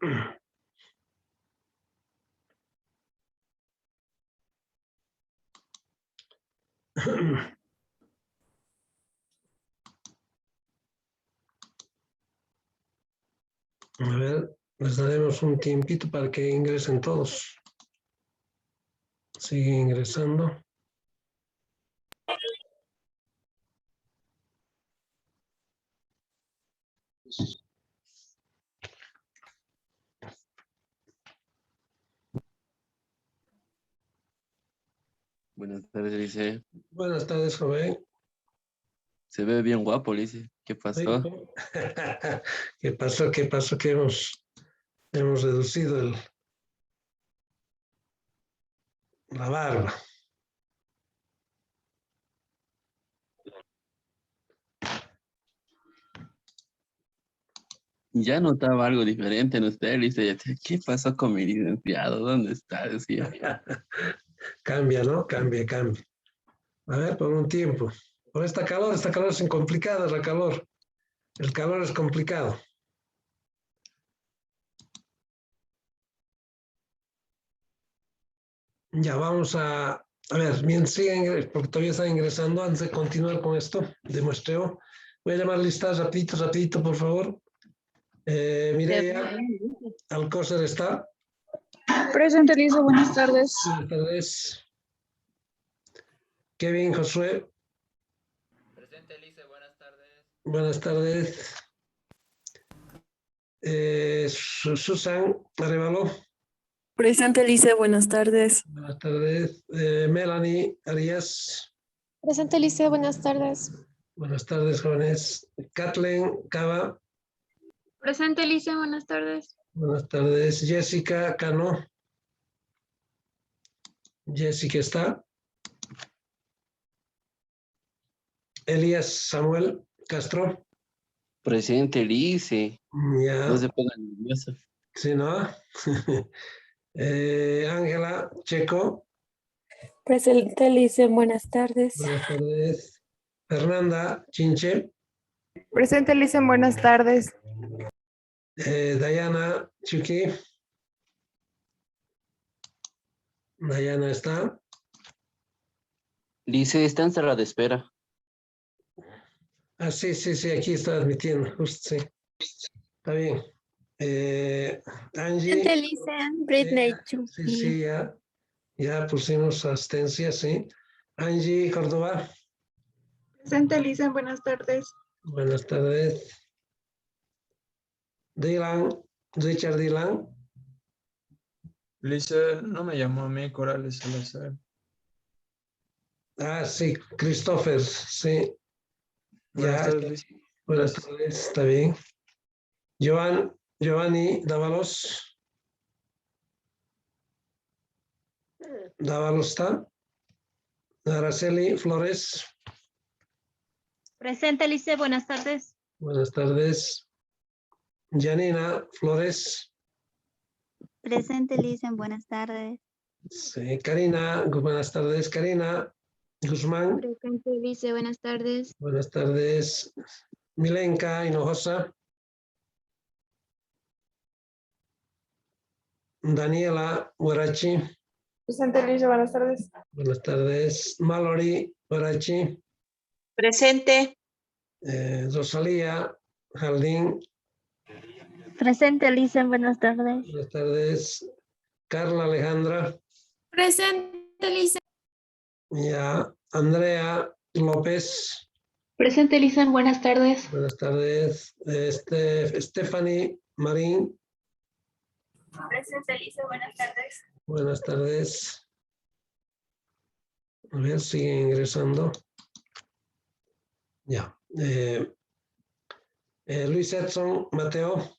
A ver, les daremos un tiempito para que ingresen todos. Sigue ingresando. Buenas tardes, Lice. Buenas tardes, joven. Se ve bien guapo, Lice. ¿Qué pasó? ¿Qué pasó? ¿Qué pasó? Que hemos reducido la barba. Ya notaba algo diferente en usted, Lice. ¿Qué pasó con mi licenciado? ¿Dónde está? Decía. Cambia, ¿no? Cambia. A ver, por un tiempo. Por esta calor es complicada la calor. El calor es complicado. Ya vamos a ver, mientras siguen, porque todavía están ingresando, antes de continuar con esto de muestreo, voy a llamar listas rapidito, por favor. Mireia Alcócer está. Presente, Lizo, buenas tardes. Buenas tardes. Kevin Josué. Presente, Lice, buenas tardes. Buenas tardes. Susan Arevalo. Presente, Lice, buenas tardes. Buenas tardes. Melanie Arias. Presente, Lice, buenas tardes. Buenas tardes, jóvenes. Kathleen Cava. Presente, Lice, buenas tardes. Buenas tardes. Jessica Cano. Jessica está. Elías Samuel Castro. Presente, Lice. Ya. No se pongan nerviosos. Sí, ¿no? Ángela Checo. Presente, Lice, buenas tardes. Buenas tardes. Fernanda Chinche. Presente, Lice, buenas tardes. Diana Chuki. Diana está. Lice está en sala de espera. Ah, sí, aquí está admitiendo, justo, sí. Está bien. Angie. Presente, Lice, Britney Chucky. Sí, ya pusimos asistencia, sí. Angie Córdoba. Presente, Lice, buenas tardes. Buenas tardes. Richard Dylan. Lice, no me llamó a mí, Corales Salazar. Ah, sí, Christopher, sí. Buenas Ya, tardes, Lice. buenas tardes, está bien. Giovanni Dávalos. Dávalos está. Araceli Flores. Presente, Lice, buenas tardes. Buenas tardes. Janina Flores. Presente, Lice, buenas tardes. Sí, Karina, buenas tardes. Karina Guzmán. Presente, Lice, buenas tardes. Buenas tardes. Milenka Hinojosa. Daniela Huarachi. Presente, Lice, buenas tardes. Buenas tardes. Mallory Huarachi. Presente. Rosalía Jardín. Presente, Lice, buenas tardes. Buenas tardes. Carla Alejandra. Presente, Lice. Ya. Andrea López. Presente, Lice, buenas tardes. Buenas tardes. Stephanie Marín. Presente, Lice, buenas tardes. Buenas tardes. A ver, sigue ingresando. Ya. Luis Edson Mateo.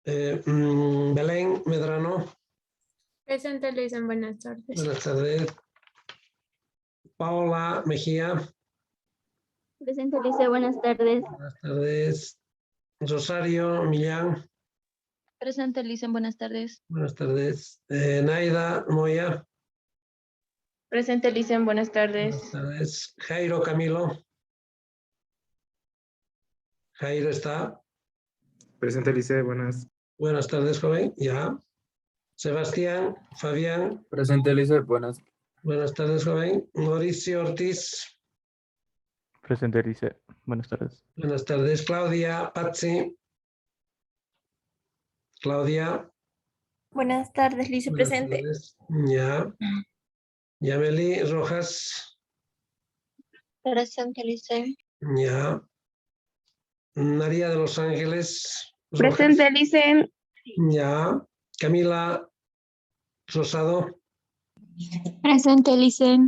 Belén Medrano. Presente, Lice, buenas tardes. Buenas tardes. Paola Mejía. Presente, Lice, buenas tardes. Buenas tardes. Rosario Millán. Presente, Lice, buenas tardes. Buenas tardes. Naida Moya. Presente, Lice, buenas tardes. Buenas tardes. Jairo Camilo. Jair está. Presente, Lice, buenas. Buenas tardes, joven. Ya. Sebastián, Fabián. Presente, Lice, buenas. Buenas tardes, joven. Mauricio Ortiz. Presente, Lice. Buenas tardes. Buenas tardes, Claudia. Patsy. Claudia. Buenas tardes, Lice, Buenas presente. tardes. Ya. Yameli Rojas. Presente, Lice. Ya. María de Los Ángeles. Rojas. Presente, Lice. Ya. Camila Rosado. Presente, Lice.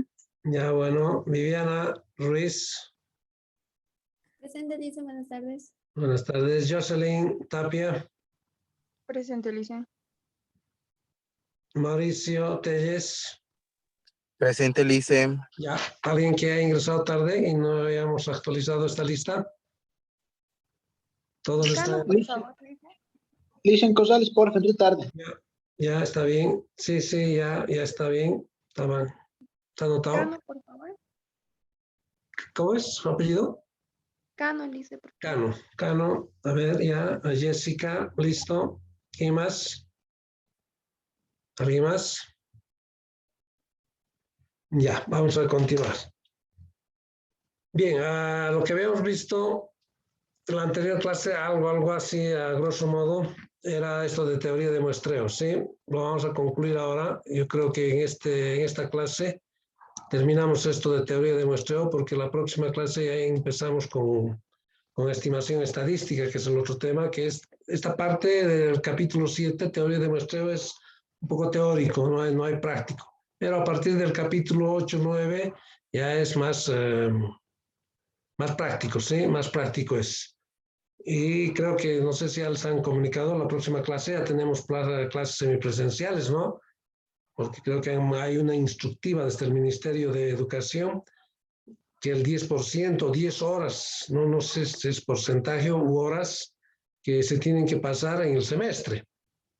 Ya, bueno. Viviana Ruiz. Presente, Lice, buenas tardes. Buenas tardes. Jocelyn Tapia. Presente, Lice. Mauricio Telles. Presente, Lice. Ya. ¿Alguien que ha ingresado tarde y no hayamos actualizado esta lista? Todos están. Licen González, por favor, tarde. Ya está bien. Sí, sí, ya está bien. ¿Está anotado? Cano, por favor. ¿Cómo es su apellido? Cano, Lice, por favor. Cano. A ver, ya. Jessica, listo. ¿Quién más? ¿Alguien más? Ya, vamos a continuar. Bien, a lo que habíamos visto en la anterior clase, algo así, a grosso modo, era esto de teoría de muestreo, ¿sí? Lo vamos a concluir ahora. Yo creo que en esta clase terminamos esto de teoría de muestreo porque la próxima clase ya empezamos con estimación estadística, que es el otro tema, que es esta parte del capítulo 7, teoría de muestreo, es un poco teórico, no hay práctico. Pero a partir del capítulo 8, 9 ya es más práctico, ¿sí? Más práctico es. Y creo que, no sé si ya les han comunicado, la próxima clase ya tenemos clases semipresenciales, ¿no? Porque creo que hay una instructiva desde el Ministerio de Educación que el 10%, 10 horas, no sé si es porcentaje u horas que se tienen que pasar en el semestre,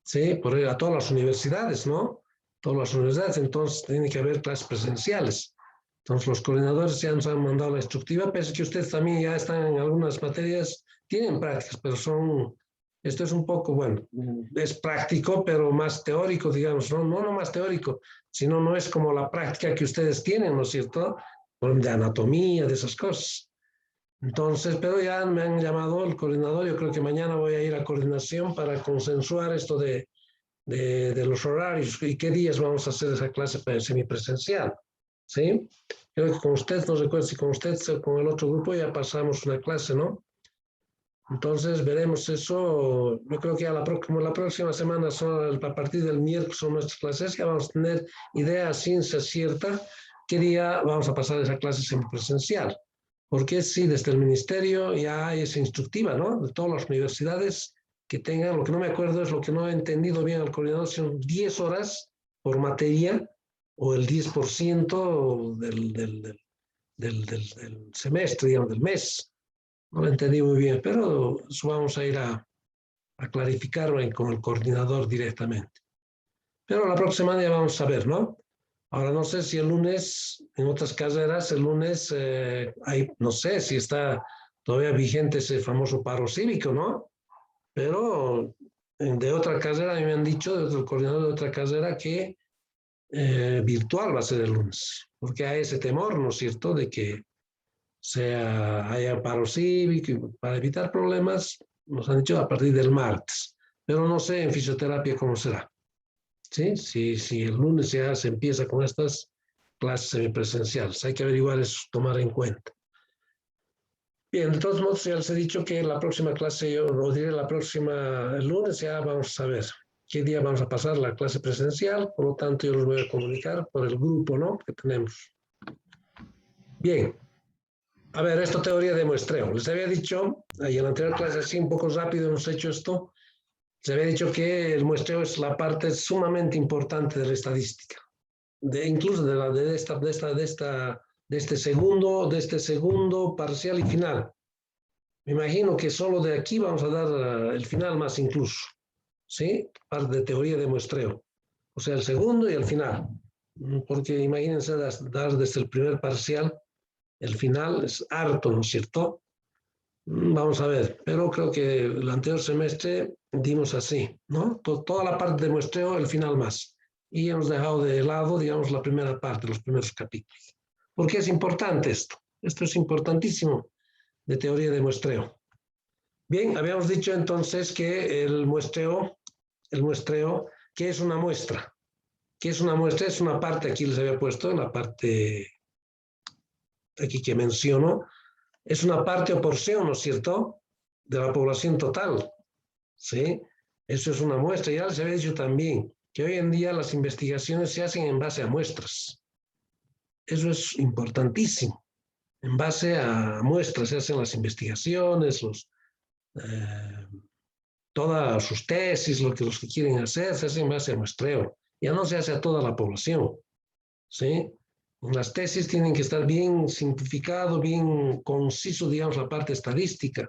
¿sí? A todas las universidades, ¿no? Todas las universidades, entonces tiene que haber clases presenciales. Entonces los coordinadores ya nos han mandado la instructiva, pese que ustedes también ya están en algunas materias, tienen prácticas, pero esto es un poco, bueno, es práctico, pero más teórico, digamos, no más teórico, sino no es como la práctica que ustedes tienen, ¿no es cierto? De anatomía, de esas cosas. Entonces, pero ya me han llamado el coordinador, yo creo que mañana voy a ir a coordinación para consensuar esto de los horarios y qué días vamos a hacer esa clase semipresencial, ¿sí? Creo que con usted, no recuerdo si con usted o con el otro grupo ya pasamos una clase, ¿no? Entonces veremos eso. Yo creo que ya la próxima semana, a partir del miércoles son nuestras clases, ya vamos a tener idea a ciencia cierta qué día vamos a pasar esa clase semipresencial. Porque sí, desde el ministerio ya hay esa instructiva, ¿no? De todas las universidades que tengan, lo que no me acuerdo es lo que no he entendido bien al coordinador, son 10 horas por materia o el 10% del semestre, digamos, del mes. No lo entendí muy bien, pero eso vamos a ir a clarificarlo con el coordinador directamente. Pero la próxima semana ya vamos a ver, ¿no? Ahora no sé si el lunes, en otras carreras, el lunes, no sé si está todavía vigente ese famoso paro cívico, ¿no? Pero de otra carrera, a mí me han dicho, desde el coordinador de otra carrera, que virtual va a ser el lunes, porque hay ese temor, ¿no es cierto?, de que haya paro cívico, para evitar problemas, nos han dicho a partir del martes, pero no sé en fisioterapia cómo será. ¿Sí? Si el lunes ya se empieza con estas clases semipresenciales, hay que averiguar eso, tomar en cuenta. Bien, de todos modos ya les he dicho que la próxima clase, yo lo diré el lunes, ya vamos a ver qué día vamos a pasar la clase presencial, por lo tanto yo los voy a comunicar por el grupo, ¿no?, que tenemos. Bien. A ver, esto teoría de muestreo. Les había dicho, en la anterior clase, así un poco rápido hemos hecho esto, les había dicho que el muestreo es la parte sumamente importante de la estadística, incluso de este segundo parcial y final. Me imagino que solo de aquí vamos a dar el final más incluso, ¿sí? Parte de teoría de muestreo. O sea, el segundo y el final. Porque imagínense dar desde el primer parcial. El final es harto, ¿no es cierto? Vamos a ver, pero creo que el anterior semestre dimos así, ¿no? Toda la parte de muestreo, el final más. Y hemos dejado de lado, digamos, la primera parte, los primeros capítulos. ¿Por qué es importante esto? Esto es importantísimo de teoría de muestreo. Bien, habíamos dicho entonces que el muestreo, ¿qué es una muestra? ¿Qué es una muestra? Es una parte, aquí les había puesto, la parte aquí que menciono, es una parte o porción, ¿no es cierto?, de la población total, ¿sí? Eso es una muestra. Ya les había dicho también que hoy en día las investigaciones se hacen en base a muestras. Eso es importantísimo. En base a muestras se hacen las investigaciones, todas sus tesis, los que quieren hacer, se hace en base a muestreo. Ya no se hace a toda la población, ¿sí? Las tesis tienen que estar bien simplificado, bien conciso, digamos, la parte estadística.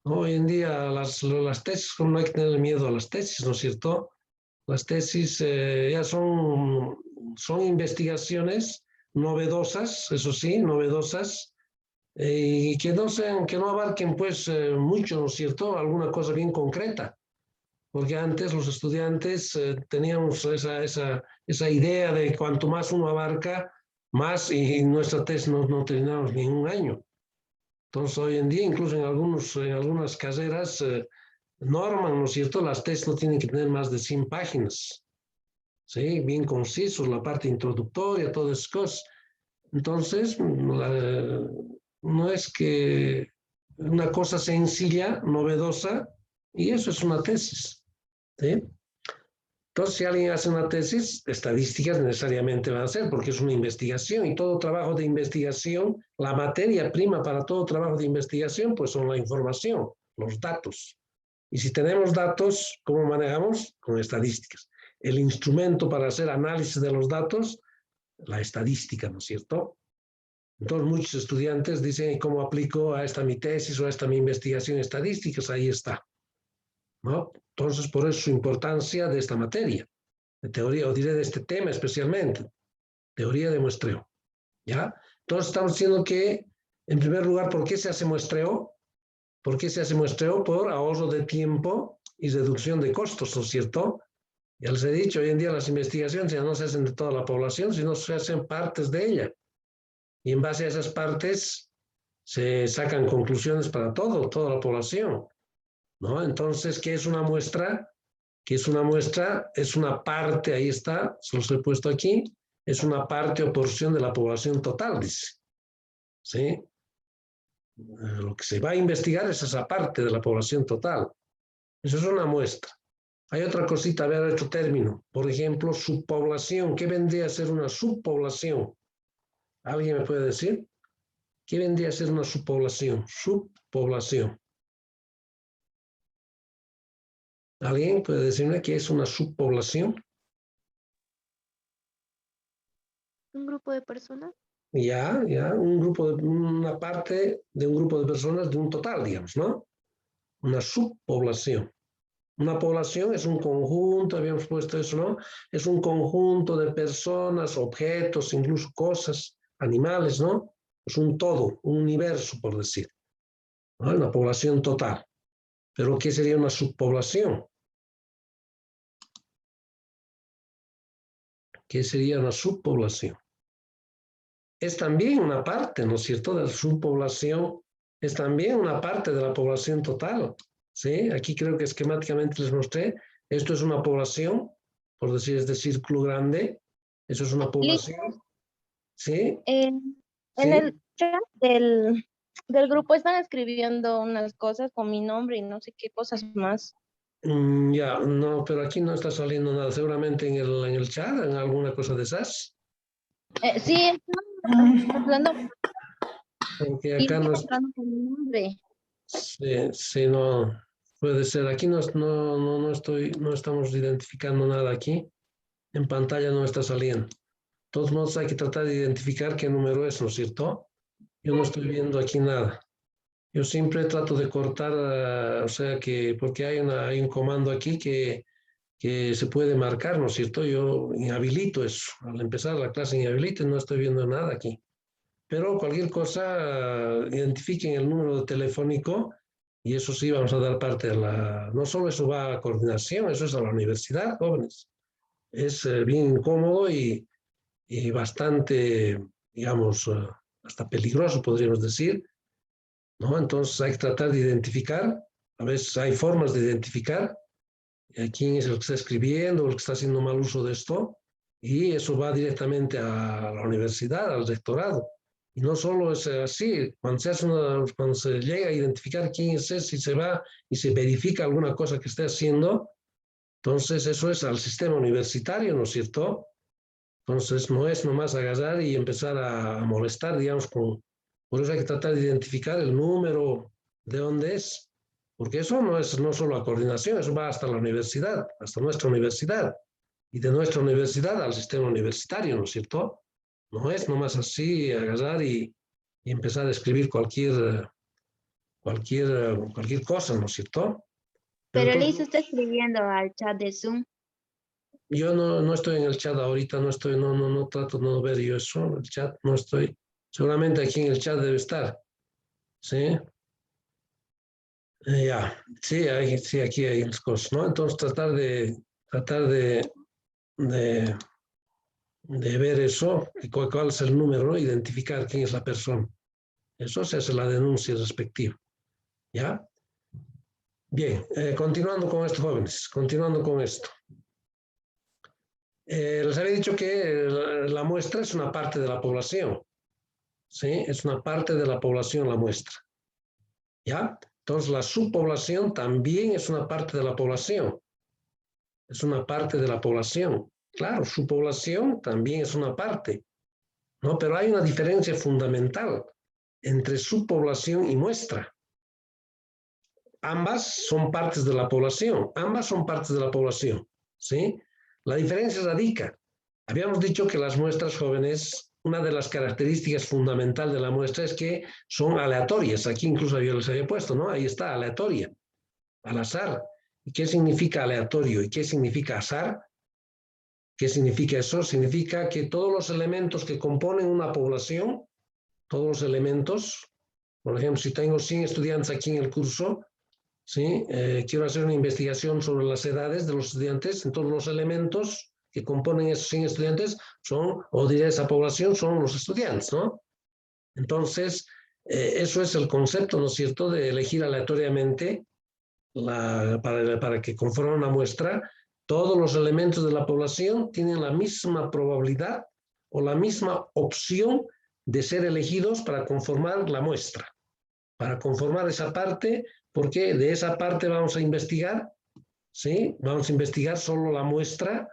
Hoy en día las tesis, no hay que tener miedo a las tesis, ¿no es cierto? Las tesis ya son investigaciones novedosas, eso sí, novedosas, y que no abarquen pues mucho, ¿no es cierto? Alguna cosa bien concreta. Porque antes los estudiantes teníamos esa idea de cuanto más uno abarca, más, y nuestra tesis no terminamos ni en un año. Entonces hoy en día, incluso en algunas carreras, norman, ¿no es cierto? Las tesis no tienen que tener más de 100 páginas, ¿sí? Bien concisos, la parte introductoria, todas esas cosas. Entonces, no es que una cosa sencilla, novedosa, y eso es una tesis, ¿sí? Entonces, si alguien hace una tesis, estadísticas necesariamente van a hacer, porque es una investigación, y todo trabajo de investigación, la materia prima para todo trabajo de investigación, pues son la información, los datos. Y si tenemos datos, ¿cómo manejamos? Con estadísticas. El instrumento para hacer análisis de los datos, la estadística, ¿no es cierto? Entonces, muchos estudiantes dicen, ¿cómo aplico a esta mi tesis o a esta mi investigación estadísticas? Ahí está, ¿no? Entonces, por eso su importancia de esta materia, de teoría, o diré de este tema especialmente, teoría de muestreo, ¿ya? Entonces, estamos diciendo que, en primer lugar, ¿por qué se hace muestreo? ¿Por qué se hace muestreo? Por ahorro de tiempo y reducción de costos, ¿no es cierto? Ya les he dicho, hoy en día las investigaciones ya no se hacen de toda la población, sino se hacen partes de ella. Y en base a esas partes se sacan conclusiones para toda la población, ¿no? Entonces, ¿qué es una muestra? ¿Qué es una muestra? Es una parte, ahí está, se los he puesto aquí, es una parte o porción de la población total, dice, ¿sí? Lo que se va a investigar es esa parte de la población total. Eso es una muestra. Hay otra cosita, a ver, otro término. Por ejemplo, subpoblación. ¿Qué vendría a ser una subpoblación? ¿Alguien me puede decir? ¿Qué vendría a ser una subpoblación? Subpoblación. ¿Alguien puede decirme qué es una subpoblación? ¿Un grupo de personas? Ya, una parte de un grupo de personas de un total, digamos, ¿no? Una subpoblación. Una población es un conjunto, habíamos puesto eso, ¿no? Es un conjunto de personas, objetos, incluso cosas, animales, ¿no? Es un todo, un universo, por decir, ¿no? Una población total. ¿Pero qué sería una subpoblación? ¿Qué sería una subpoblación? Es también una parte, ¿no es cierto?, de la subpoblación, es también una parte de la población total, ¿sí? Aquí creo que esquemáticamente les mostré, esto es una población, por decir, este círculo grande, eso es una población, ¿sí? En ¿Sí? el chat del grupo están escribiendo unas cosas con mi nombre y no sé qué cosas más. Ya, no, pero aquí no está saliendo nada, seguramente en el chat, en alguna cosa de esas. Sí, están hablando Porque y acá no, mostrando con mi nombre. sí, no, puede ser, aquí no estamos identificando nada aquí, en pantalla no está saliendo. De todos modos hay que tratar de identificar qué número es, ¿no es cierto? Yo no estoy viendo aquí nada. Yo siempre trato de cortar, o sea que, porque hay un comando aquí que se puede marcar, ¿no es cierto? Yo inhabilito eso. Al empezar la clase inhabilito, no estoy viendo nada aquí. pero cualquier cosa, identifiquen el número telefónico y eso sí vamos a dar parte a la... No solo eso va a coordinación, eso es a la universidad, jóvenes. Es bien incómodo y bastante, digamos, hasta peligroso, podríamos decir, ¿no? Entonces hay que tratar de identificar, a veces hay formas de identificar quién es el que está escribiendo o el que está haciendo mal uso de esto, y eso va directamente a la universidad, al rectorado. Y no solo es así, cuando se llega a identificar quién es ese y se va y se verifica alguna cosa que esté haciendo, entonces eso es al sistema universitario, ¿no es cierto? Entonces no es nomás agarrar y empezar a molestar, digamos, por eso hay que tratar de identificar el número de dónde es, porque eso no es no solo la coordinación, eso va hasta la universidad, hasta nuestra universidad, y de nuestra universidad al sistema universitario, ¿no es cierto? No es nomás así agarrar y empezar a escribir cualquier cosa, ¿no es cierto? Pero Liz está escribiendo al chat de Zoom. Yo no estoy en el chat ahorita, no trato de no ver yo eso, el chat, no estoy. Seguramente aquí en el chat debe estar. ¿Sí? Ya, sí, aquí hay las cosas, ¿no? Entonces tratar de ver eso, cuál es el número, ¿no? Identificar quién es la persona. Eso se hace la denuncia respectiva. ¿Ya? Bien, continuando con esto, jóvenes, continuando con esto. Les había dicho que la muestra es una parte de la población. ¿Sí? Es una parte de la población la muestra. ¿Ya? Entonces la subpoblación también es una parte de la población. Es una parte de la población. Claro, subpoblación también es una parte, ¿no? Pero hay una diferencia fundamental entre subpoblación y muestra. Ambas son partes de la población. Ambas son partes de la población. ¿Sí? La diferencia radica. Habíamos dicho que las muestras jóvenes, una de las características fundamentales de la muestra es que son aleatorias. Aquí incluso yo les había puesto, ¿no? Ahí está, aleatoria, al azar. ¿Y qué significa aleatorio? ¿Y qué significa azar? ¿Qué significa eso? Significa que todos los elementos que componen una población, todos los elementos, por ejemplo, si tengo 100 estudiantes aquí en el curso, ¿sí? Quiero hacer una investigación sobre las edades de los estudiantes, entonces los elementos que componen esos 100 estudiantes son, o diré esa población, son los estudiantes, ¿no? Entonces, eso es el concepto, ¿no es cierto?, de elegir aleatoriamente para que conformen una muestra. Todos los elementos de la población tienen la misma probabilidad o la misma opción de ser elegidos para conformar la muestra, para conformar esa parte, porque de esa parte vamos a investigar, ¿sí? Vamos a investigar solo la muestra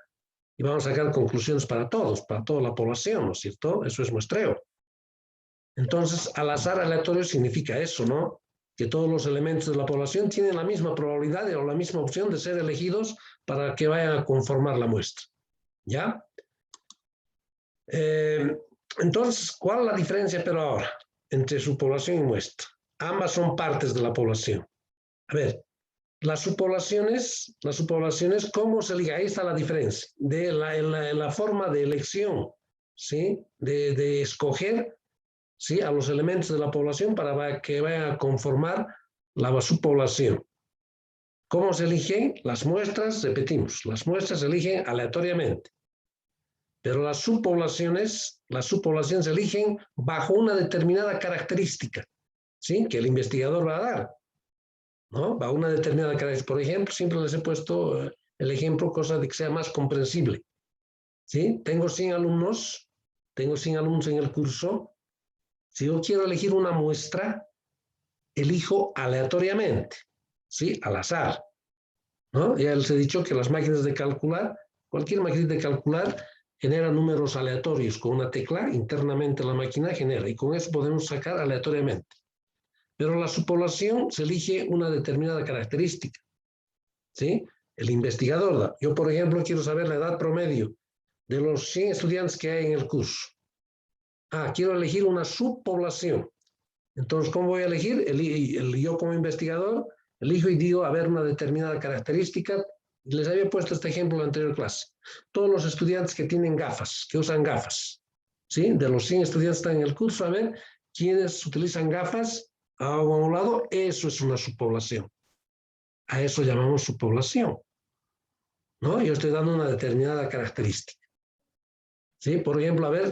y vamos a sacar conclusiones para todos, para toda la población, ¿no es cierto? Eso es muestreo. Entonces, al azar aleatorio significa eso, ¿no? Que todos los elementos de la población tienen la misma probabilidad o la misma opción de ser elegidos para que vayan a conformar la muestra. ¿Ya? Entonces, ¿cuál es la diferencia pero ahora entre subpoblación y muestra? Ambas son partes de la población. A ver, las subpoblaciones, ¿cómo se liga? Ahí está la diferencia. De la forma de elección, ¿sí? De escoger, ¿sí? A los elementos de la población para que vayan a conformar la subpoblación. ¿Cómo se eligen? Las muestras, repetimos, las muestras se eligen aleatoriamente. Pero las subpoblaciones se eligen bajo una determinada característica, ¿sí? Que el investigador va a dar, ¿no? Bajo una determinada característica. Por ejemplo, siempre les he puesto el ejemplo, cosa de que sea más comprensible, ¿sí? Tengo 100 alumnos en el curso. Si yo quiero elegir una muestra, elijo aleatoriamente, ¿sí? Al azar, ¿no? Ya les he dicho que las máquinas de calcular, cualquier máquina de calcular genera números aleatorios con una tecla, internamente la máquina genera, y con eso podemos sacar aleatoriamente. Pero la subpoblación se elige una determinada característica, ¿sí? El investigador da. Yo, por ejemplo, quiero saber la edad promedio de los 100 estudiantes que hay en el curso. Quiero elegir una subpoblación. Entonces, ¿cómo voy a elegir? Yo como investigador elijo y digo, a ver, una determinada característica. Les había puesto este ejemplo en la anterior clase. Todos los estudiantes que tienen gafas, que usan gafas, ¿sí? De los 100 estudiantes que están en el curso, a ver, ¿quiénes utilizan gafas a un lado? Eso es una subpoblación. A eso llamamos subpoblación, ¿no? Yo estoy dando una determinada característica. ¿Sí? Por ejemplo, a ver,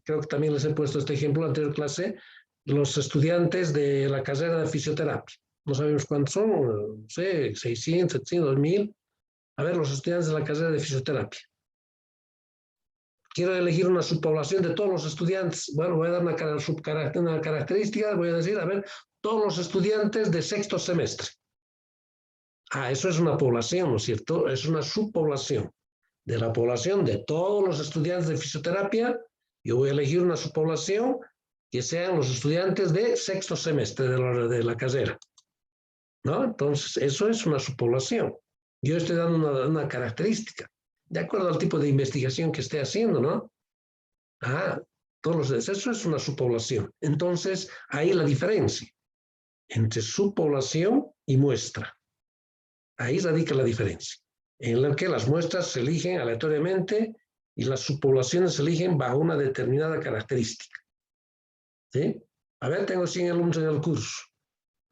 creo que también les he puesto este ejemplo en la anterior clase, los estudiantes de la carrera de fisioterapia. No sabemos cuántos son, no sé, 600, 700, 2000. A ver, los estudiantes de la carrera de fisioterapia. Quiero elegir una subpoblación de todos los estudiantes. Bueno, voy a dar una característica, voy a decir, a ver, todos los estudiantes de sexto semestre. Ah, eso es una población, ¿no es cierto? Es una subpoblación. De la población de todos los estudiantes de fisioterapia, yo voy a elegir una subpoblación que sean los estudiantes de sexto semestre de la carrera, ¿no? Entonces, eso es una subpoblación. Yo estoy dando una característica, de acuerdo al tipo de investigación que esté haciendo, ¿no? Ah, eso es una subpoblación. Entonces, ahí la diferencia entre subpoblación y muestra. Ahí radica la diferencia, en la que las muestras se eligen aleatoriamente y las subpoblaciones se eligen bajo una determinada característica. ¿Sí? A ver, tengo 100 alumnos en el curso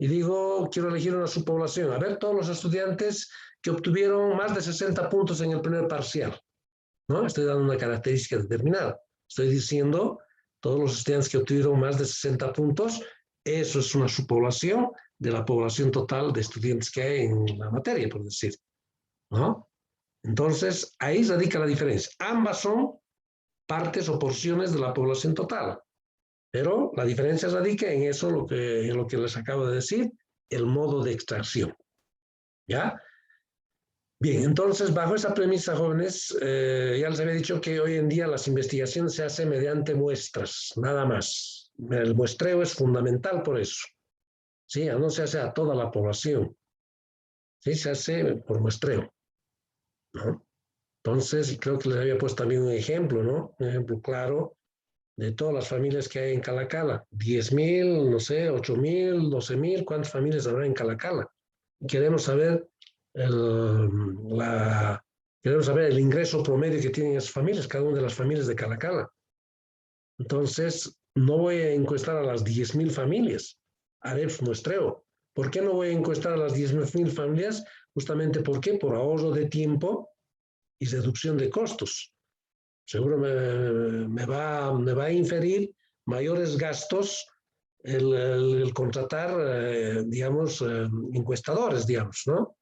y digo, quiero elegir una subpoblación. A ver, todos los estudiantes que obtuvieron más de 60 puntos en el primer parcial, ¿no? Estoy dando una característica determinada. Estoy diciendo, todos los estudiantes que obtuvieron más de 60 puntos, eso es una subpoblación de la población total de estudiantes que hay en la materia, por decir, ¿no? Entonces, ahí radica la diferencia. Ambas son partes o porciones de la población total, pero la diferencia radica en eso, en lo que les acabo de decir, el modo de extracción. ¿Ya? Bien, entonces, bajo esa premisa, jóvenes, ya les había dicho que hoy en día las investigaciones se hacen mediante muestras, nada más. El muestreo es fundamental por eso. Sí, no se hace a toda la población. Sí, se hace por muestreo, ¿no? Entonces, creo que les había puesto también un ejemplo, ¿no? Un ejemplo claro de todas las familias que hay en Calacala. 10,000, no sé, 8,000, 12,000, ¿cuántas familias habrá en Calacala? Queremos saber el ingreso promedio que tienen esas familias, cada una de las familias de Calacala. Entonces, no voy a encuestar a las 10,000 familias, haré muestreo. ¿Por qué no voy a encuestar a las 10,000 familias? Justamente, ¿por qué? Por ahorro de tiempo y reducción de costos. Seguro me va a inferir mayores gastos el contratar, digamos, encuestadores, digamos, ¿no?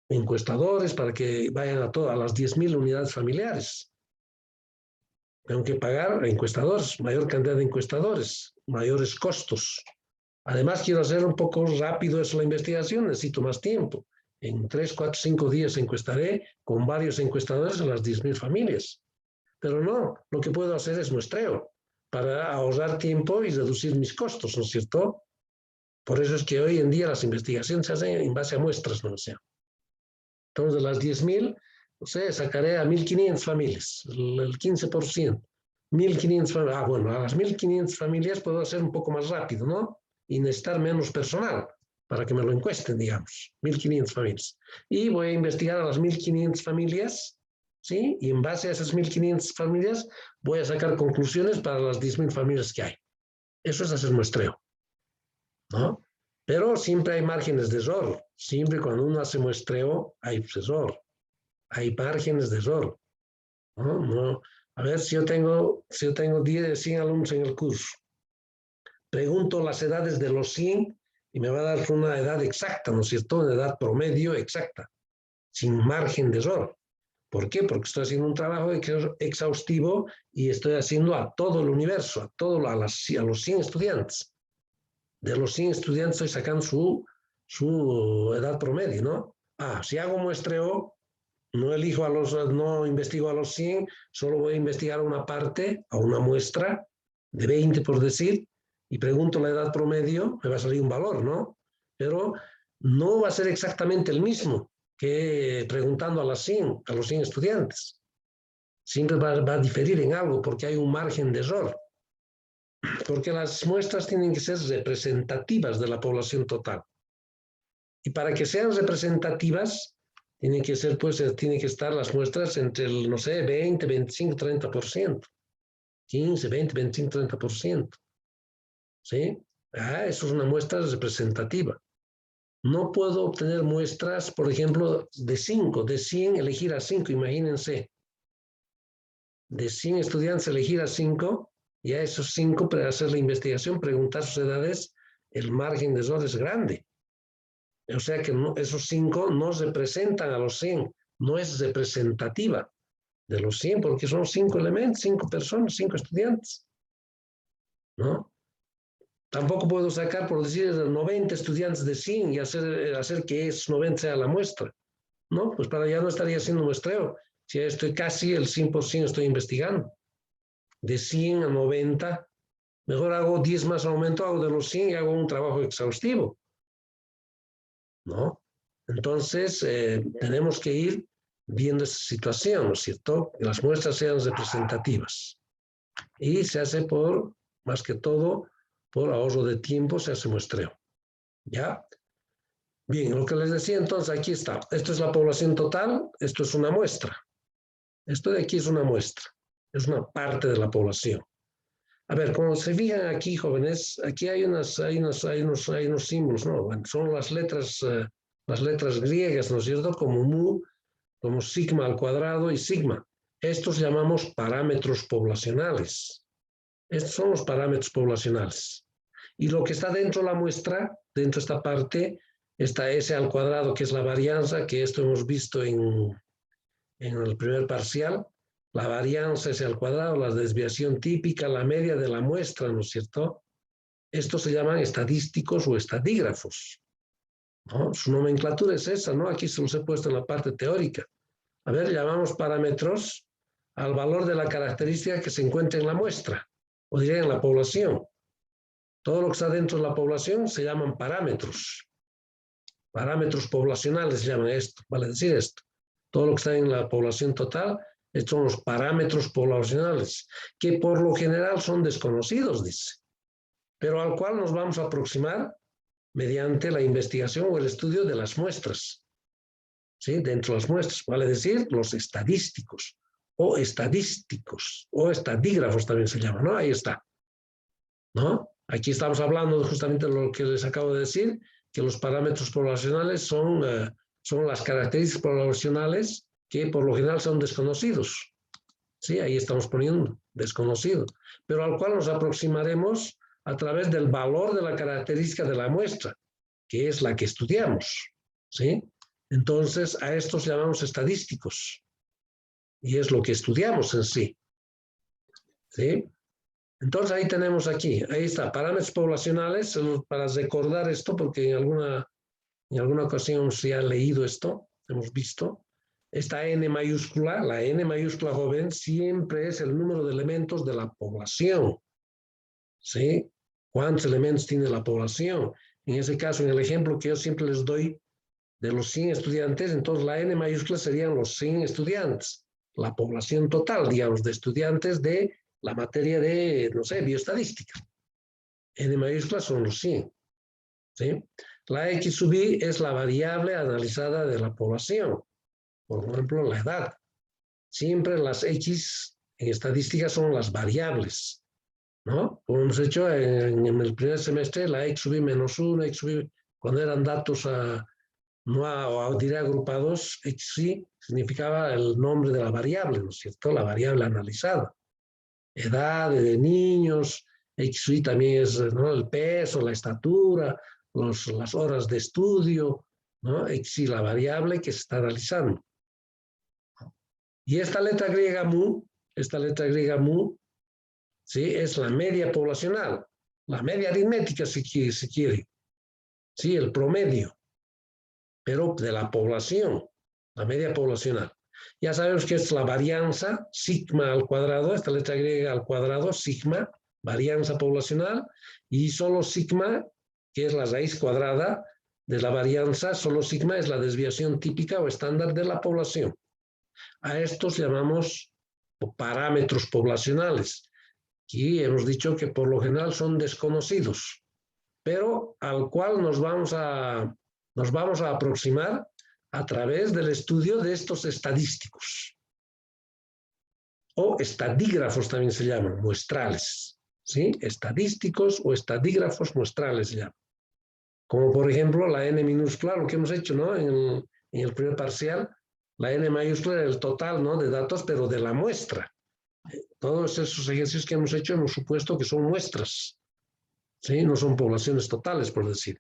Encuestadores para que vayan a las 10,000 unidades familiares. Tengo que pagar a encuestadores, mayor cantidad de encuestadores, mayores costos. Además, quiero hacer un poco rápido eso, la investigación, necesito más tiempo. En 3, 4, 5 días encuestaré con varios encuestadores a las 10,000 familias. Pero no, lo que puedo hacer es muestreo para ahorrar tiempo y reducir mis costos, ¿no es cierto? Por eso es que hoy en día las investigaciones se hacen en base a muestras, ¿no? O sea, entonces, de las 10,000, no sé, sacaré a 1,500 familias, el 15%. 1,500 familias. Ah, bueno, a las 1,500 familias puedo hacer un poco más rápido, ¿no? Y necesitar menos personal para que me lo encuesten, digamos. 1,500 familias. Y voy a investigar a las 1,500 familias, ¿sí? Y en base a esas 1,500 familias voy a sacar conclusiones para las 10,000 familias que hay. Eso es hacer muestreo, ¿no? Pero siempre hay márgenes de error. Siempre cuando uno hace muestreo hay error. Hay márgenes de error, ¿no? A ver, si yo tengo 100 alumnos en el curso, pregunto las edades de los 100 y me va a dar una edad exacta, ¿no es cierto? Una edad promedio exacta, sin margen de error. ¿Por qué? Porque estoy haciendo un trabajo exhaustivo y estoy haciendo a todo el universo, a los 100 estudiantes. De los 100 estudiantes estoy sacando su edad promedio, ¿no? Ah, si hago muestreo, no investigo a los 100, solo voy a investigar una parte, a una muestra de 20 por decir, y pregunto la edad promedio, me va a salir un valor, ¿no? Pero no va a ser exactamente el mismo que preguntando a los 100 estudiantes. Siempre va a diferir en algo porque hay un margen de error. Porque las muestras tienen que ser representativas de la población total. Y para que sean representativas, tienen que estar las muestras entre el, no sé, 20, 25, 30%. 15, 20, 25, 30%. ¿Sí? Eso es una muestra representativa. No puedo obtener muestras, por ejemplo, de 5, de 100 elegir a 5, imagínense. De 100 estudiantes elegir a 5, y a esos 5 para hacer la investigación, preguntar sus edades, el margen de error es grande. O sea que no, esos 5 no representan a los 100, no es representativa de los 100, porque son 5 elementos, 5 personas, 5 estudiantes, ¿no? Tampoco puedo sacar, por decir, 90 estudiantes de 100 y hacer que esos 90 sea la muestra, ¿no? Pues para allá no estaría haciendo muestreo, si ya estoy casi el 100% estoy investigando. De 100 a 90, mejor hago 10 más aumento, hago de los 100 y hago un trabajo exhaustivo, ¿no? Entonces, tenemos que ir viendo esa situación, ¿no es cierto? Que las muestras sean representativas. Y se hace más que todo, por ahorro de tiempo, se hace muestreo. ¿Ya? Bien, lo que les decía entonces, aquí está. Esto es la población total, esto es una muestra. Esto de aquí es una muestra, es una parte de la población. A ver, como se fijan aquí, jóvenes, aquí hay unos símbolos, ¿no? Bueno, son las letras griegas, ¿no es cierto? Como mu, como sigma al cuadrado y sigma. Estos llamamos parámetros poblacionales. Estos son los parámetros poblacionales. Y lo que está dentro de la muestra, dentro de esta parte, está S al cuadrado, que es la varianza, que esto hemos visto en el primer parcial. La varianza S al cuadrado, la desviación típica, la media de la muestra, ¿no es cierto? Estos se llaman estadísticos o estadígrafos, ¿no? Su nomenclatura es esa, ¿no? Aquí se los he puesto en la parte teórica. A ver, llamamos parámetros al valor de la característica que se encuentra en la muestra, o diría en la población. Todo lo que está dentro de la población se llaman parámetros. Parámetros poblacionales se llaman esto, vale decir esto. Todo lo que está en la población total, estos son los parámetros poblacionales, que por lo general son desconocidos, dice, pero al cual nos vamos a aproximar mediante la investigación o el estudio de las muestras. ¿Sí? Dentro de las muestras, vale decir los estadísticos, o estadígrafos también se llama, ¿no? Ahí está, ¿no? Aquí estamos hablando justamente de lo que les acabo de decir, que los parámetros poblacionales son las características poblacionales que por lo general son desconocidos. Sí, ahí estamos poniendo desconocido, pero al cual nos aproximaremos a través del valor de la característica de la muestra, que es la que estudiamos. ¿Sí? Entonces, a estos llamamos estadísticos, y es lo que estudiamos en sí. ¿Sí? Entonces, ahí tenemos aquí, ahí está, parámetros poblacionales, para recordar esto, porque en alguna ocasión se ha leído esto, hemos visto. Esta N mayúscula, la N mayúscula, joven, siempre es el número de elementos de la población. ¿Sí? ¿Cuántos elementos tiene la población? En ese caso, en el ejemplo que yo siempre les doy de los 100 estudiantes, entonces la N mayúscula serían los 100 estudiantes. La población total, digamos, de estudiantes de la materia de, no sé, bioestadística. N mayúscula son los 100. ¿Sí? La X sub I es la variable analizada de la población. Por ejemplo, la edad. Siempre las X en estadística son las variables, ¿no? Como hemos hecho en el primer semestre, la X sub I menos 1, X sub I, cuando eran datos diré agrupados, X sub I significaba el nombre de la variable, ¿no es cierto? La variable analizada. Edad de niños, X sub I también es, ¿no?, el peso, la estatura, las horas de estudio, ¿no? X sub I, la variable que se está analizando. Y esta letra griega mu, ¿sí?, es la media poblacional, la media aritmética si quiere, ¿sí?, el promedio, pero de la población, la media poblacional. Ya sabemos que es la varianza, sigma al cuadrado, esta letra griega al cuadrado, sigma, varianza poblacional, y solo sigma, que es la raíz cuadrada de la varianza, solo sigma es la desviación típica o estándar de la población. A estos llamamos parámetros poblacionales, que hemos dicho que por lo general son desconocidos, pero al cual nos vamos a aproximar a través del estudio de estos estadísticos. o estadígrafos también se llaman, muestrales, ¿sí? Estadísticos o estadígrafos muestrales se llaman. Como por ejemplo la N minúscula, lo que hemos hecho, ¿no? En el primer parcial, la N mayúscula es el total, ¿no? De datos, pero de la muestra. Todos esos ejercicios que hemos hecho hemos supuesto que son muestras, ¿sí? No son poblaciones totales, por decir.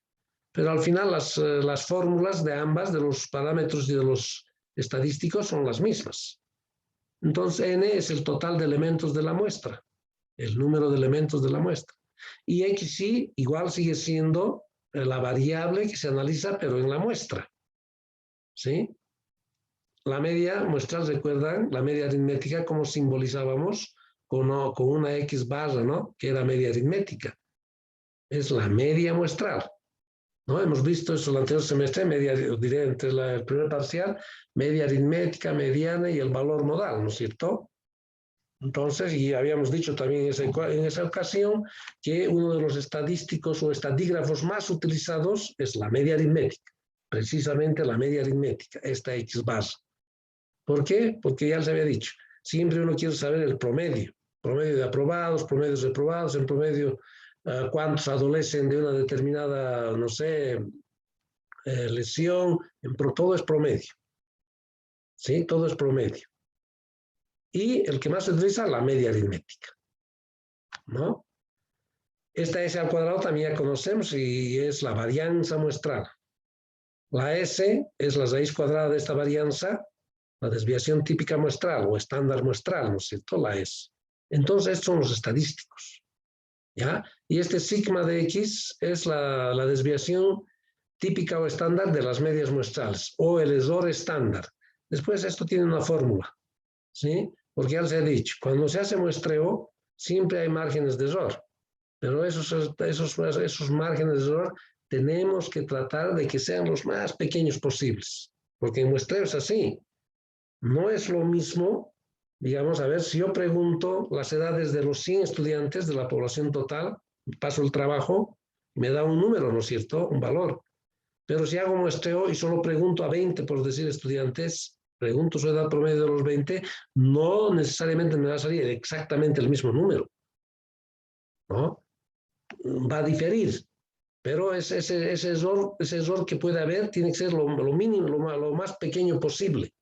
Pero al final las fórmulas de ambas, de los parámetros y de los estadísticos, son las mismas. Entonces, N es el total de elementos de la muestra, el número de elementos de la muestra. Y XY igual sigue siendo la variable que se analiza, pero en la muestra, ¿sí? La media muestral, ¿recuerdan? La media aritmética, como simbolizábamos con una X barra, ¿no? Que era media aritmética. Es la media muestral, ¿no? Hemos visto eso el anterior semestre, diré entre el primer parcial, media aritmética, mediana y el valor modal, ¿no es cierto? Entonces, y habíamos dicho también en esa ocasión que uno de los estadísticos o estadígrafos más utilizados es la media aritmética, precisamente la media aritmética, esta X barra. ¿Por qué? Porque ya les había dicho, siempre uno quiere saber el promedio de aprobados, promedios de reprobados, en promedio cuántos adolecen de una determinada, no sé, lesión, todo es promedio, ¿sí? Todo es promedio. Y el que más se utiliza, la media aritmética, ¿no? Esta S al cuadrado también ya conocemos y es la varianza muestral. La S es la raíz cuadrada de esta varianza, la desviación típica muestral o estándar muestral, ¿no es cierto? La S. Entonces, estos son los estadísticos, ¿ya? Y este sigma de X es la desviación típica o estándar de las medias muestrales o el error estándar. Después, esto tiene una fórmula, ¿sí? Porque ya les he dicho, cuando se hace muestreo, siempre hay márgenes de error. Pero esos márgenes de error tenemos que tratar de que sean los más pequeños posibles. Porque en muestreo es así. No es lo mismo, digamos, a ver, si yo pregunto las edades de los 100 estudiantes de la población total, paso el trabajo, me da un número, ¿no es cierto? Un valor. Pero si hago muestreo y solo pregunto a 20, por decir estudiantes, pregunto su edad promedio de los 20, no necesariamente me va a salir exactamente el mismo número, ¿no? Va a diferir, pero ese error que puede haber tiene que ser lo mínimo, lo más pequeño posible,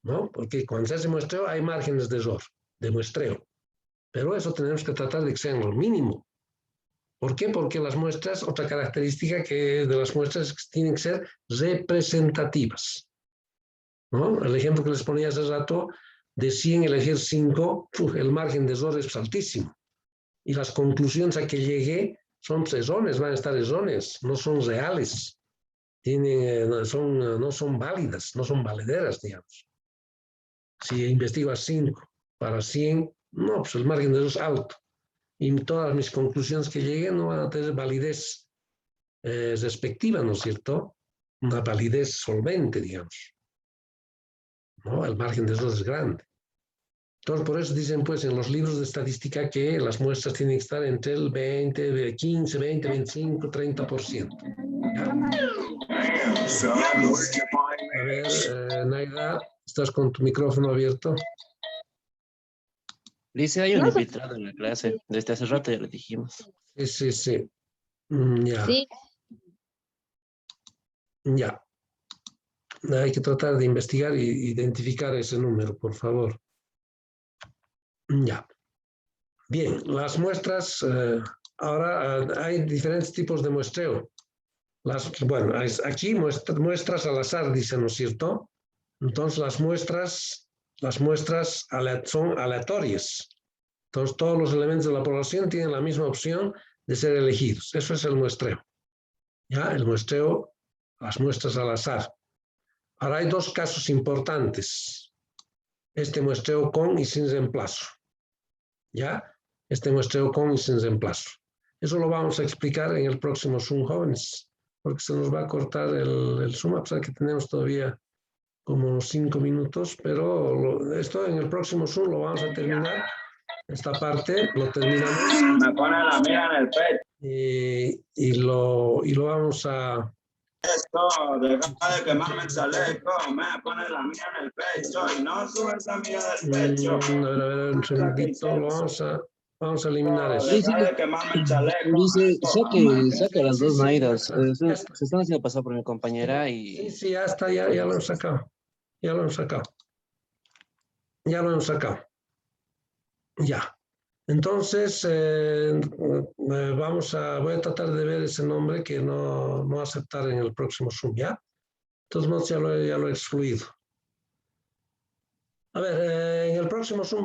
¿no? Porque cuando se hace muestreo hay márgenes de error, de muestreo, pero eso tenemos que tratar de que sean lo mínimo. ¿Por qué? Porque las muestras, otra característica de las muestras es que tienen que ser representativas, ¿no? El ejemplo que les ponía hace rato, de 100 elegir 5, el margen de error es altísimo. Y las conclusiones a que llegué son erróneas, van a estar erróneas, no son reales, no son válidas, no son valederas, digamos. Si investigo a 5 para 100, no, pues el margen de error es alto. Y todas mis conclusiones que lleguen no van a tener validez respectiva, ¿no es cierto? Una validez solvente, digamos, ¿no? El margen de error es grande. Entonces, por eso dicen, pues, en los libros de estadística que las muestras tienen que estar entre el 20, 15, 20, 25, 30%. A ver, Naida, ¿estás con tu micrófono abierto? Dice, hay un infiltrado en la clase. Desde hace rato ya le dijimos. Sí. Ya. Sí. Ya. Hay que tratar de investigar e identificar ese número, por favor. Ya. Bien, las muestras, ahora hay diferentes tipos de muestreo. Bueno, aquí muestras al azar, dicen, ¿no es cierto? Entonces las muestras son aleatorias. Entonces todos los elementos de la población tienen la misma opción de ser elegidos. Eso es el muestreo. ¿Ya? El muestreo, las muestras al azar. Ahora hay dos casos importantes. Este muestreo con y sin reemplazo. ¿Ya? Este muestreo con y sin reemplazo. Eso lo vamos a explicar en el próximo Zoom, jóvenes, porque se nos va a cortar el Zoom, a pesar que tenemos todavía como 5 minutos, pero esto en el próximo Zoom lo vamos a terminar. Esta parte lo terminamos. Me pone la mira en el pecho. Y lo vamos a Deja de quemarme el chaleco, me pone la mía en el pecho y no sube esa mía del pecho. A ver, un segundito, vamos a eliminar eso. Deja de quemarme el chaleco. Dice, saque las dos Nairas. Se están haciendo pasar por mi compañera y... Sí, ya está, ya lo han sacado. Ya lo han sacado. Ya. Entonces, voy a tratar de ver ese nombre que no aceptar en el próximo Zoom, ¿ya? De todos modos, ya lo he excluido. A ver, en el próximo Zoom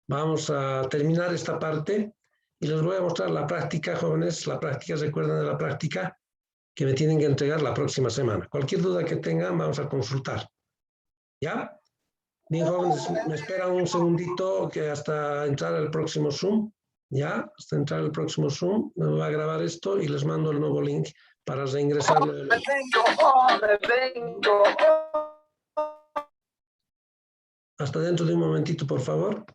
vamos a terminar esta parte y les voy a mostrar la práctica, jóvenes. La práctica, recuerden de la práctica que me tienen que entregar la próxima semana. Cualquier duda que tengan, vamos a consultar. ¿Ya? Bien, jóvenes, me esperan un segundito que hasta entrar el próximo Zoom. ¿Ya? Hasta entrar el próximo Zoom, me va a grabar esto y les mando el nuevo link para reingresarlo. Hasta dentro de un momentito, por favor.